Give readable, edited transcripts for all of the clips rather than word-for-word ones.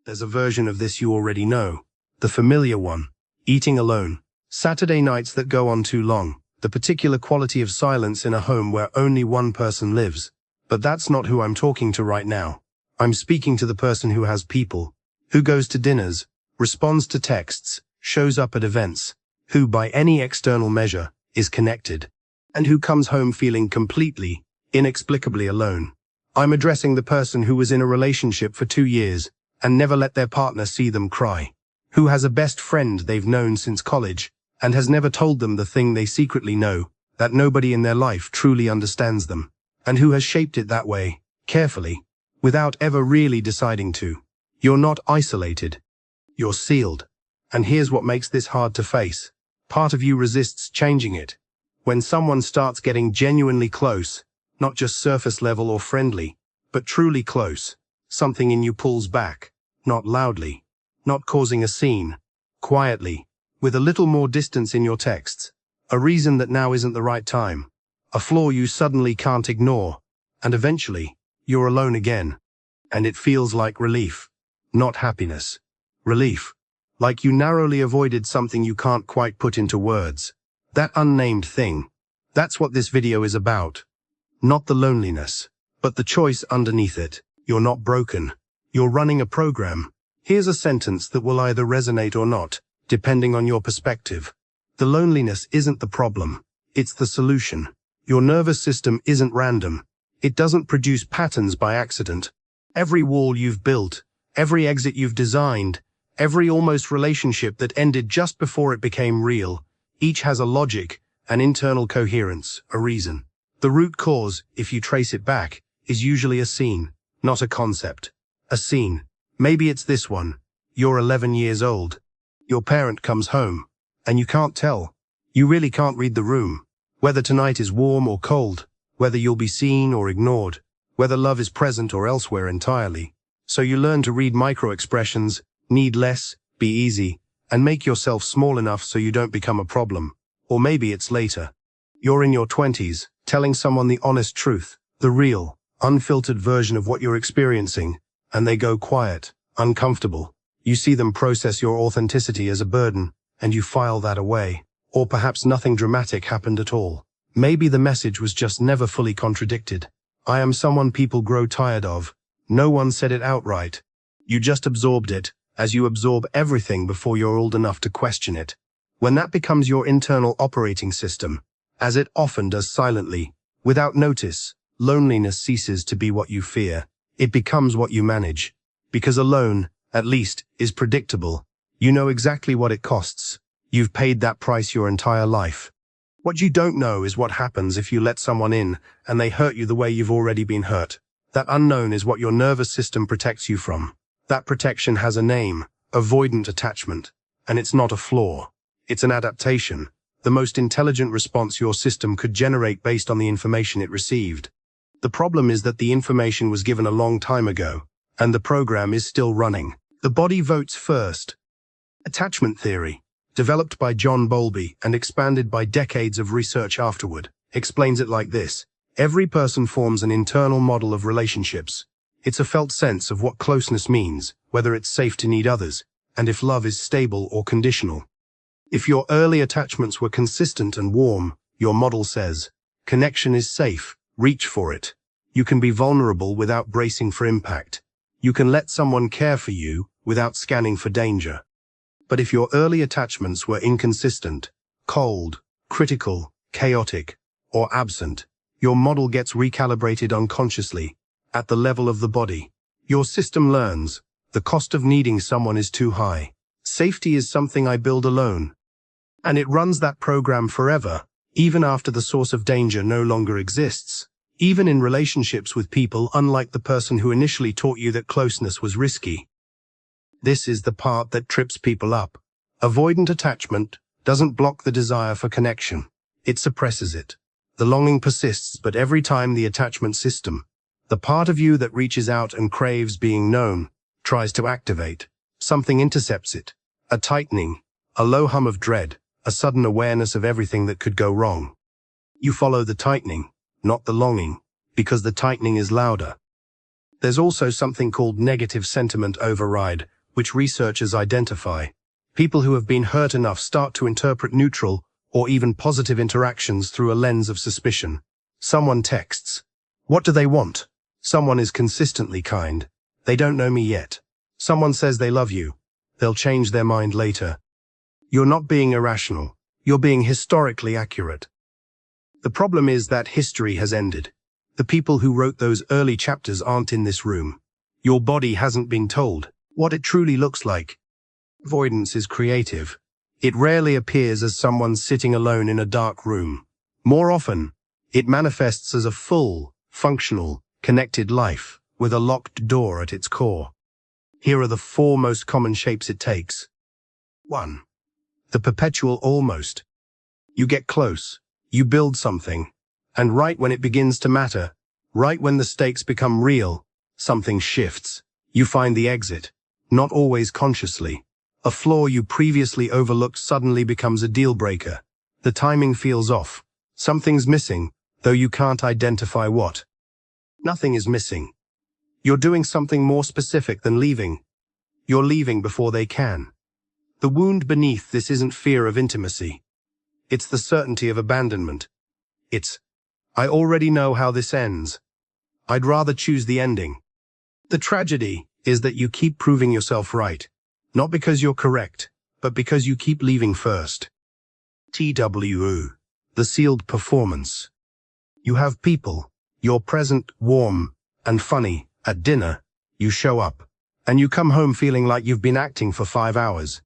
There's a version of this you already know. The familiar one. Eating alone. Saturday nights that go on too long. The particular quality of silence in a home where only one person lives. But that's not who I'm talking to right now. I'm speaking to the person who has people, who goes to dinners, responds to texts, shows up at events, who by any external measure is connected, and who comes home feeling completely, inexplicably alone. I'm addressing the person who was in a relationship for 2 years and never let their partner see them cry, who has a best friend they've known since college and has never told them the thing they secretly know, that nobody in their life truly understands them, and who has shaped it that way, carefully, without ever really deciding to. You're not isolated. You're sealed. And here's what makes this hard to face. Part of you resists changing it. When someone starts getting genuinely close, not just surface level or friendly, but truly close, something in you pulls back, not loudly, not causing a scene, quietly, with a little more distance in your texts, a reason that now isn't the right time, a flaw you suddenly can't ignore, and eventually, you're alone again. And it feels like relief, not happiness. Relief. Like you narrowly avoided something you can't quite put into words. That unnamed thing. That's what this video is about. Not the loneliness, but the choice underneath it. You're not broken. You're running a program. Here's a sentence that will either resonate or not, depending on your perspective. The loneliness isn't the problem. It's the solution. Your nervous system isn't random. It doesn't produce patterns by accident. Every wall you've built, every exit you've designed, every almost relationship that ended just before it became real, each has a logic, an internal coherence, a reason. The root cause, if you trace it back, is usually a scene, not a concept. A scene. Maybe it's this one. You're 11 years old. Your parent comes home, and you can't tell. You really can't read the room. Whether tonight is warm or cold, whether you'll be seen or ignored, whether love is present or elsewhere entirely. So you learn to read micro-expressions, need less, be easy, and make yourself small enough so you don't become a problem. Or maybe it's later. You're in your 20s, telling someone the honest truth, the real, unfiltered version of what you're experiencing, and they go quiet, uncomfortable. You see them process your authenticity as a burden, and you file that away. Or perhaps nothing dramatic happened at all. Maybe the message was just never fully contradicted. I am someone people grow tired of. No one said it outright. You just absorbed it, as you absorb everything before you're old enough to question it. When that becomes your internal operating system, as it often does silently, without notice, loneliness ceases to be what you fear. It becomes what you manage. Because alone, at least, is predictable. You know exactly what it costs. You've paid that price your entire life. What you don't know is what happens if you let someone in and they hurt you the way you've already been hurt. That unknown is what your nervous system protects you from. That protection has a name, avoidant attachment. And it's not a flaw. It's an adaptation, the most intelligent response your system could generate based on the information it received. The problem is that the information was given a long time ago, and the program is still running. The body votes first. Attachment theory, developed by John Bowlby and expanded by decades of research afterward, explains it like this. Every person forms an internal model of relationships. It's a felt sense of what closeness means, whether it's safe to need others, and if love is stable or conditional. If your early attachments were consistent and warm, your model says, connection is safe, reach for it. You can be vulnerable without bracing for impact. You can let someone care for you without scanning for danger. But if your early attachments were inconsistent, cold, critical, chaotic, or absent, your model gets recalibrated unconsciously, at the level of the body. Your system learns, the cost of needing someone is too high. Safety is something I build alone. And it runs that program forever, even after the source of danger no longer exists. Even in relationships with people unlike the person who initially taught you that closeness was risky. This is the part that trips people up. Avoidant attachment doesn't block the desire for connection. It suppresses it. The longing persists, but every time the attachment system, the part of you that reaches out and craves being known, tries to activate, something intercepts it. A tightening, a low hum of dread, a sudden awareness of everything that could go wrong. You follow the tightening, not the longing, because the tightening is louder. There's also something called negative sentiment override, which researchers identify. People who have been hurt enough start to interpret neutral or even positive interactions through a lens of suspicion. Someone texts. What do they want? Someone is consistently kind. They don't know me yet. Someone says they love you. They'll change their mind later. You're not being irrational. You're being historically accurate. The problem is that history has ended. The people who wrote those early chapters aren't in this room. Your body hasn't been told what it truly looks like. Avoidance is creative. It rarely appears as someone sitting alone in a dark room. More often, it manifests as a full, functional, connected life with a locked door at its core. Here are the 4 most common shapes it takes. 1. The perpetual almost. You get close, you build something, and right when it begins to matter, right when the stakes become real, something shifts. You find the exit, not always consciously. A flaw you previously overlooked suddenly becomes a deal breaker. The timing feels off. Something's missing, though you can't identify what. Nothing is missing. You're doing something more specific than leaving. You're leaving before they can. The wound beneath this isn't fear of intimacy. It's the certainty of abandonment. It's, I already know how this ends. I'd rather choose the ending. The tragedy is that you keep proving yourself right. Not because you're correct, but because you keep leaving first. TWO. The sealed performance. You have people. You're present, warm, and funny. At dinner, you show up, and you come home feeling like you've been acting for 5 hours.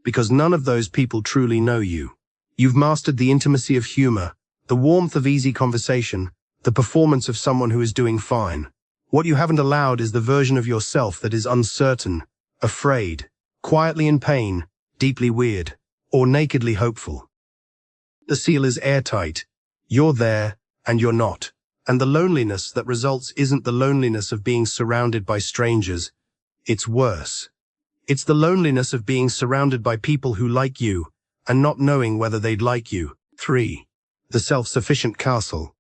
Because none of those people truly know you. You've mastered the intimacy of humor, the warmth of easy conversation, the performance of someone who is doing fine. What you haven't allowed is the version of yourself that is uncertain, afraid, quietly in pain, deeply weird, or nakedly hopeful. The seal is airtight. You're there, and you're not. And the loneliness that results isn't the loneliness of being surrounded by strangers. It's worse. It's the loneliness of being surrounded by people who like you, and not knowing whether they'd like you. 3. The self-sufficient castle.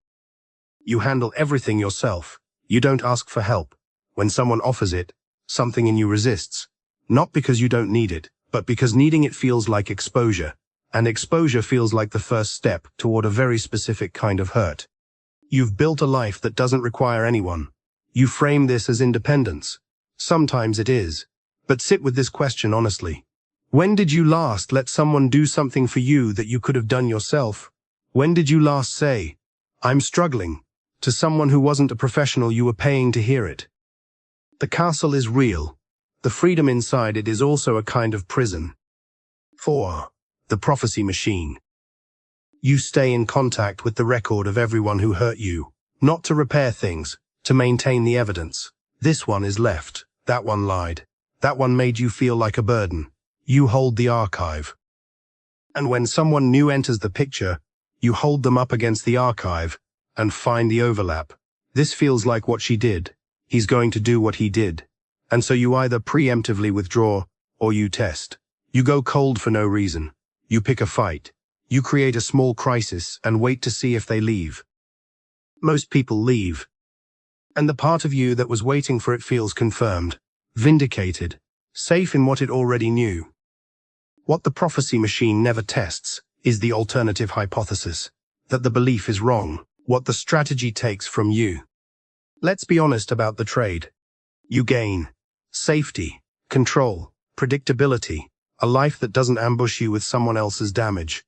You handle everything yourself. You don't ask for help. When someone offers it, something in you resists. Not because you don't need it, but because needing it feels like exposure. And exposure feels like the first step toward a very specific kind of hurt. You've built a life that doesn't require anyone. You frame this as independence. Sometimes it is. But sit with this question honestly. When did you last let someone do something for you that you could have done yourself? When did you last say, I'm struggling, to someone who wasn't a professional you were paying to hear it? The castle is real. The freedom inside it is also a kind of prison. 4. The prophecy machine. You stay in contact with the record of everyone who hurt you, not to repair things, to maintain the evidence. This one is left, that one lied, that one made you feel like a burden. You hold the archive. And when someone new enters the picture, you hold them up against the archive and find the overlap. This feels like what she did. He's going to do what he did. And so you either preemptively withdraw or you test. You go cold for no reason. You pick a fight. You create a small crisis and wait to see if they leave. Most people leave. And the part of you that was waiting for it feels confirmed, vindicated, safe in what it already knew. What the prophecy machine never tests is the alternative hypothesis, that the belief is wrong, what the strategy takes from you. Let's be honest about the trade. You gain safety, control, predictability, a life that doesn't ambush you with someone else's damage.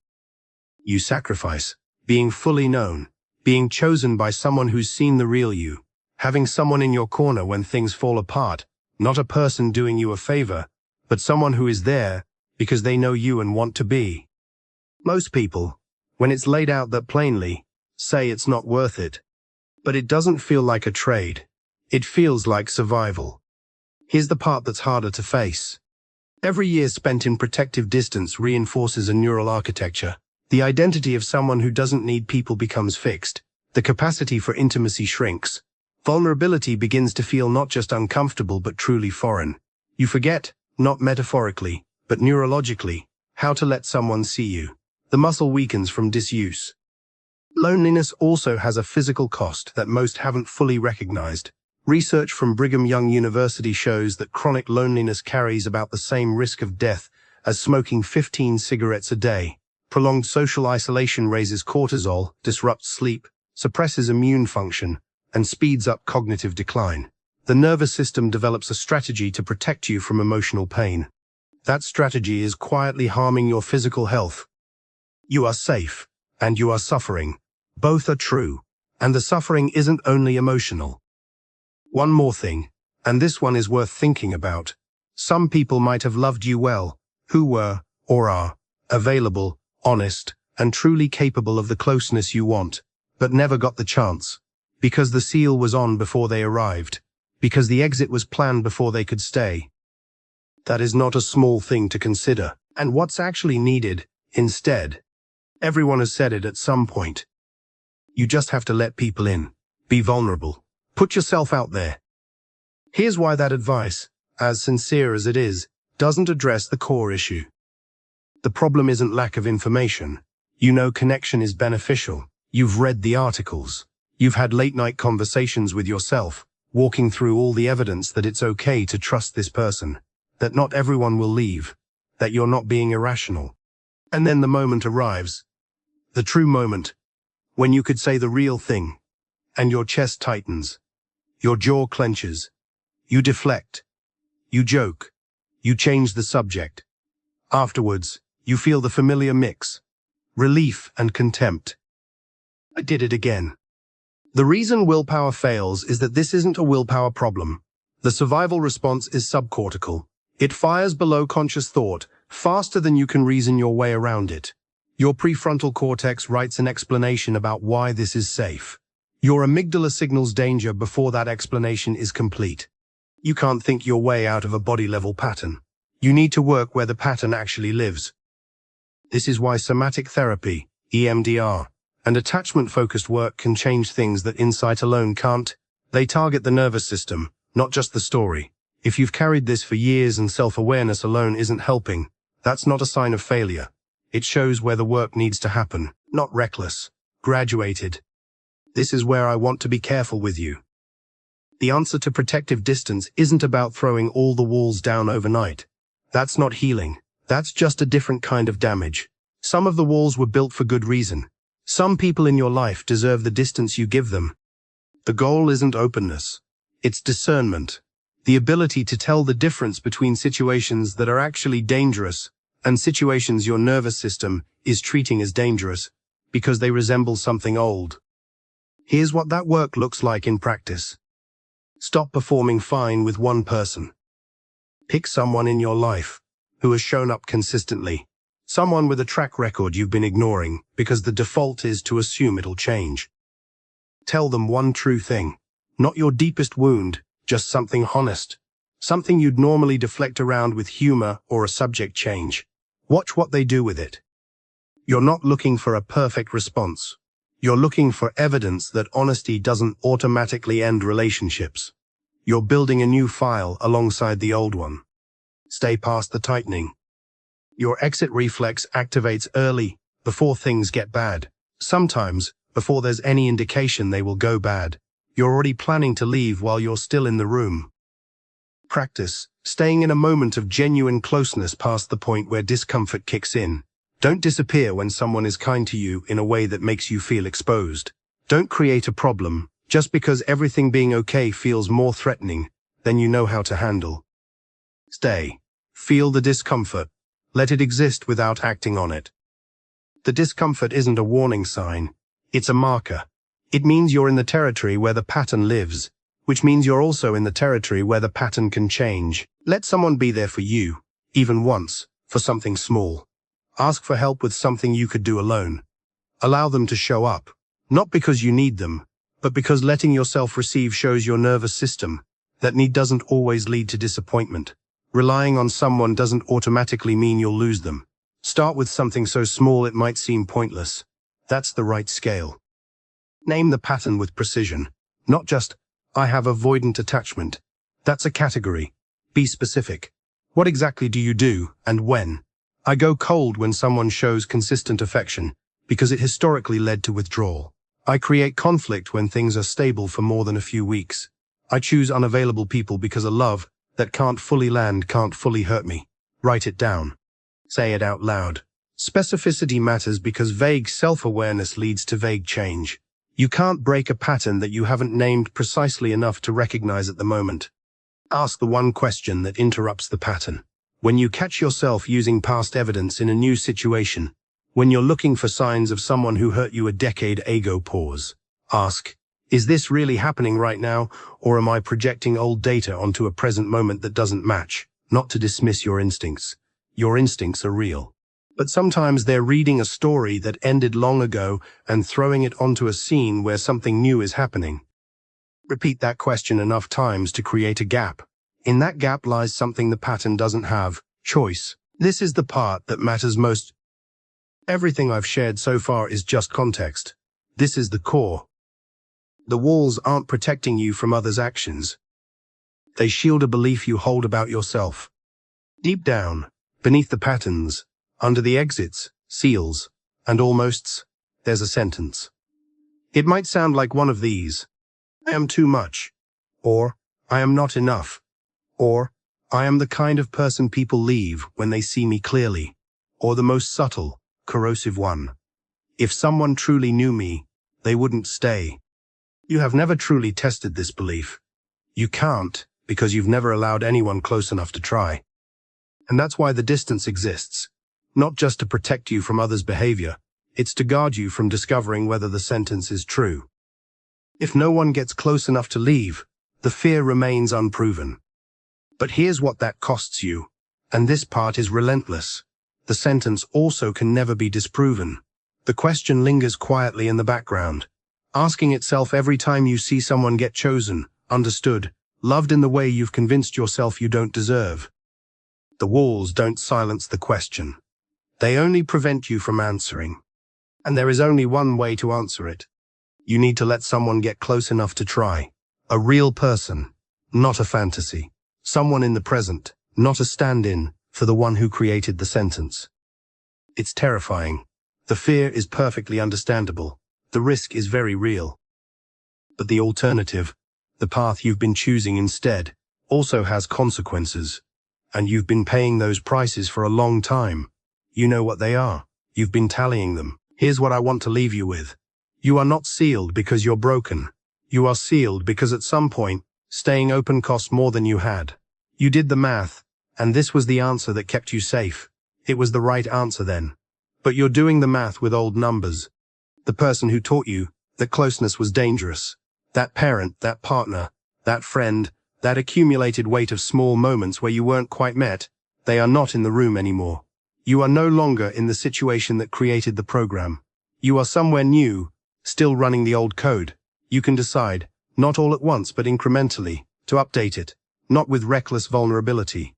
You sacrifice being fully known, being chosen by someone who's seen the real you, having someone in your corner when things fall apart, not a person doing you a favor, but someone who is there because they know you and want to be. Most people, when it's laid out that plainly, say it's not worth it. But it doesn't feel like a trade. It feels like survival. Here's the part that's harder to face. Every year spent in protective distance reinforces a neural architecture. The identity of someone who doesn't need people becomes fixed. The capacity for intimacy shrinks. Vulnerability begins to feel not just uncomfortable but truly foreign. You forget, not metaphorically, but neurologically, how to let someone see you. The muscle weakens from disuse. Loneliness also has a physical cost that most haven't fully recognized. Research from Brigham Young University shows that chronic loneliness carries about the same risk of death as smoking 15 cigarettes a day. Prolonged social isolation raises cortisol, disrupts sleep, suppresses immune function, and speeds up cognitive decline. The nervous system develops a strategy to protect you from emotional pain. That strategy is quietly harming your physical health. You are safe, and you are suffering. Both are true, and the suffering isn't only emotional. One more thing, and this one is worth thinking about. Some people might have loved you well, who were, or are, available, honest, and truly capable of the closeness you want, but never got the chance. Because the seal was on before they arrived. Because the exit was planned before they could stay. That is not a small thing to consider. And what's actually needed, instead? Everyone has said it at some point. You just have to let people in. Be vulnerable. Put yourself out there. Here's why that advice, as sincere as it is, doesn't address the core issue. The problem isn't lack of information. You know connection is beneficial. You've read the articles. You've had late-night conversations with yourself, walking through all the evidence that it's okay to trust this person, that not everyone will leave, that you're not being irrational. And then the moment arrives, the true moment, when you could say the real thing, and your chest tightens, your jaw clenches, you deflect, you joke, you change the subject. Afterwards, you feel the familiar mix, relief and contempt. I did it again. The reason willpower fails is that this isn't a willpower problem. The survival response is subcortical. It fires below conscious thought, faster than you can reason your way around it. Your prefrontal cortex writes an explanation about why this is safe. Your amygdala signals danger before that explanation is complete. You can't think your way out of a body-level pattern. You need to work where the pattern actually lives. This is why somatic therapy, EMDR, and attachment-focused work can change things that insight alone can't. They target the nervous system, not just the story. If you've carried this for years and self-awareness alone isn't helping, that's not a sign of failure. It shows where the work needs to happen, not reckless, graduated. This is where I want to be careful with you. The answer to protective distance isn't about throwing all the walls down overnight. That's not healing. That's just a different kind of damage. Some of the walls were built for good reason. Some people in your life deserve the distance you give them. The goal isn't openness. It's discernment. The ability to tell the difference between situations that are actually dangerous and situations your nervous system is treating as dangerous because they resemble something old. Here's what that work looks like in practice. Stop performing fine with one person. Pick someone in your life who has shown up consistently. Someone with a track record you've been ignoring because the default is to assume it'll change. Tell them one true thing. Not your deepest wound, just something honest. Something you'd normally deflect around with humor or a subject change. Watch what they do with it. You're not looking for a perfect response. You're looking for evidence that honesty doesn't automatically end relationships. You're building a new file alongside the old one. Stay past the tightening. Your exit reflex activates early, before things get bad. Sometimes, before there's any indication they will go bad. You're already planning to leave while you're still in the room. Practice staying in a moment of genuine closeness past the point where discomfort kicks in. Don't disappear when someone is kind to you in a way that makes you feel exposed. Don't create a problem just because everything being okay feels more threatening than you know how to handle. Stay. Feel the discomfort. Let it exist without acting on it. The discomfort isn't a warning sign. It's a marker. It means you're in the territory where the pattern lives, which means you're also in the territory where the pattern can change. Let someone be there for you, even once, for something small. Ask for help with something you could do alone. Allow them to show up, not because you need them, but because letting yourself receive shows your nervous system that need doesn't always lead to disappointment. Relying on someone doesn't automatically mean you'll lose them. Start with something so small it might seem pointless. That's the right scale. Name the pattern with precision, not just, I have avoidant attachment. That's a category. Be specific. What exactly do you do, and when? I go cold when someone shows consistent affection, because it historically led to withdrawal. I create conflict when things are stable for more than a few weeks. I choose unavailable people because a love that can't fully land can't fully hurt me. Write it down. Say it out loud. Specificity matters because vague self-awareness leads to vague change. You can't break a pattern that you haven't named precisely enough to recognize at the moment. Ask the one question that interrupts the pattern. When you catch yourself using past evidence in a new situation, when you're looking for signs of someone who hurt you a decade ago, pause. Ask, is this really happening right now, or am I projecting old data onto a present moment that doesn't match? Not to dismiss your instincts. Your instincts are real. But sometimes they're reading a story that ended long ago and throwing it onto a scene where something new is happening. Repeat that question enough times to create a gap. In that gap lies something the pattern doesn't have: choice. This is the part that matters most. Everything I've shared so far is just context. This is the core. The walls aren't protecting you from others' actions. They shield a belief you hold about yourself. Deep down, beneath the patterns, under the exits, seals, and almosts, there's a sentence. It might sound like one of these: I am too much, or I am not enough, or I am the kind of person people leave when they see me clearly, or the most subtle, corrosive one: if someone truly knew me, they wouldn't stay. You have never truly tested this belief. You can't, because you've never allowed anyone close enough to try. And that's why the distance exists. Not just to protect you from others' behavior, it's to guard you from discovering whether the sentence is true. If no one gets close enough to leave, the fear remains unproven. But here's what that costs you, and this part is relentless. The sentence also can never be disproven. The question lingers quietly in the background, asking itself every time you see someone get chosen, understood, loved in the way you've convinced yourself you don't deserve. The walls don't silence the question. They only prevent you from answering. And there is only one way to answer it. You need to let someone get close enough to try. A real person, not a fantasy. Someone in the present, not a stand-in for the one who created the sentence. It's terrifying. The fear is perfectly understandable. The risk is very real. But the alternative, the path you've been choosing instead, also has consequences. And you've been paying those prices for a long time. You know what they are. You've been tallying them. Here's what I want to leave you with. You are not sealed because you're broken. You are sealed because at some point, staying open cost more than you had. You did the math, and this was the answer that kept you safe. It was the right answer then. But you're doing the math with old numbers. The person who taught you that closeness was dangerous. That parent, that partner, that friend, that accumulated weight of small moments where you weren't quite met, they are not in the room anymore. You are no longer in the situation that created the program. You are somewhere new, still running the old code. You can decide, not all at once but incrementally, to update it, not with reckless vulnerability.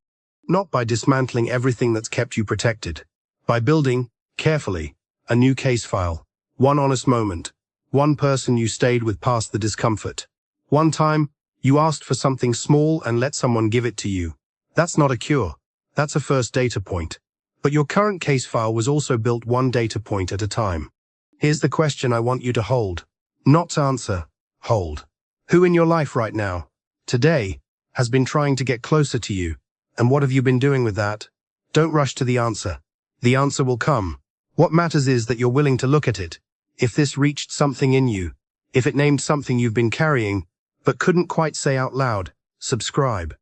Not by dismantling everything that's kept you protected. By building, carefully, a new case file. One honest moment. One person you stayed with past the discomfort. One time, you asked for something small and let someone give it to you. That's not a cure. That's a first data point. But your current case file was also built one data point at a time. Here's the question I want you to hold. Not answer, hold. Who in your life right now, today, has been trying to get closer to you? And what have you been doing with that? Don't rush to the answer. The answer will come. What matters is that you're willing to look at it. If this reached something in you, if it named something you've been carrying, but couldn't quite say out loud, subscribe.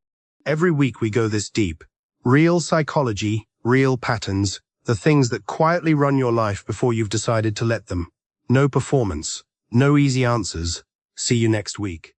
Every week we go this deep. Real psychology, real patterns, the things that quietly run your life before you've decided to let them. No performance, no easy answers. See you next week.